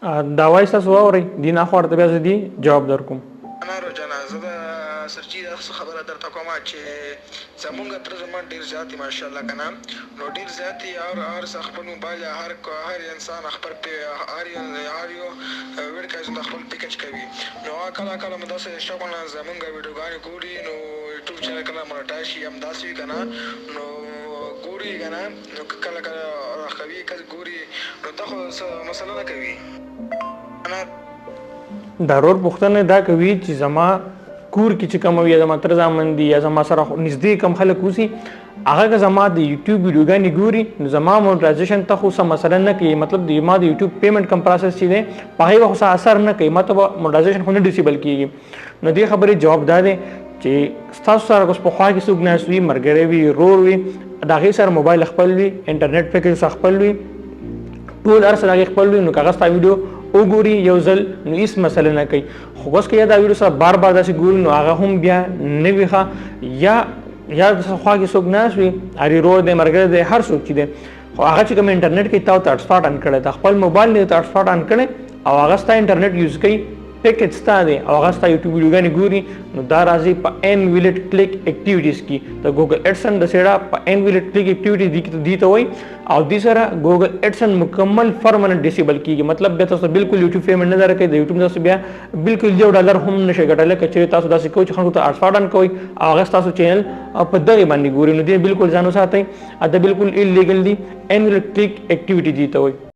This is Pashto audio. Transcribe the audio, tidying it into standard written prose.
دا وایي تاسو واورئ دې نه خوا ورته بیا زه دې جواب درکوم. نه روجانه زه د سرچي دا خبره درته کوم چې زمونږ تر زمان ډېر زیات دي ماشاءالله که نه نو ډېر زیات دي هر څه خپل موبایل هر انسان خپل هر یو ویډیو د خپل پیکج کوي نو کله کله مو داسې شغله زمونږ ویډیوګانې ګوري نو یوټیوب چینل کله مونټایز شي هم داسې وي که نه نو ګوري که نه نو کله کله راښکوي کله ګوري نو دا خو مسله نه کوي دا رور پوښتنه دا کوي چې زما کور کې چې کوم یا زما تر زامن دي یا زما سره نږدې کم خلک اوسي هغه که زما د یوټیوب ویډیوګانې ګوري نو زما مونټایزیشن ته خو څه مسله نه کوي مطلب د ما د یوټیوب پیمنټ کم پروسس چې دی په هغې به خو څه اثر نه کوي ما ته به مونټایزیشن خو نه ډسیبل کېږي نو دې خبرې جواب دا دی چې ستاسو سره اوس په خوا کې څوک ناست وي ملګری وي ورور وي د هغې سره موبایل خپل وي انټرنیټ پیکج خپل وي ټول هر څه د هغې خپل وي نو که هغه ستا ویډیو وګوري یو ځل نو هېڅ مسله نه کوي خو اوس که یا دا ویډیو سره بار بار داسې ګوري نو هغه هم بیا نه وي ښه یا خوا کې څوک ناست وي ورور دی ملګری دی هر څوک چې دی خو هغه چې کوم انټرنیټ کې تا ورته هټسپاټ آن کړی د خپل موبایل نه ورته هټسپاټ آن کړی او هغه ستا انټرنیټ یوز کوي پیکج ستا دی او هغه ستا یوټیوب ویډیوګانې ګوري نو دا راځي په انویلټ کلیک اکټیویټیز کې د ګوګل ایډسن د سیډه په انویلټ کلیک اکټیویټیز دي ته وایي او دې سره ګوګل ایډسن مکمل پرمننټ ډسیبل کېږي مطلب بیا تاسو بالکل یوټیوب پیمنټ نه درکوي د یوټیوب تاسو بیا بالکل $1 هم نشئ ګټلی که چېرې تاسو داسې کوئ چې خلکو ته هټسپاټ آن کوئ او هغه ستاسو چینل په دغې باندې ګوري نو دې بالکل ځان وساتئ دا بالکل انلیګل دي انویلټ کلیک اکټیویټي دي ته وایي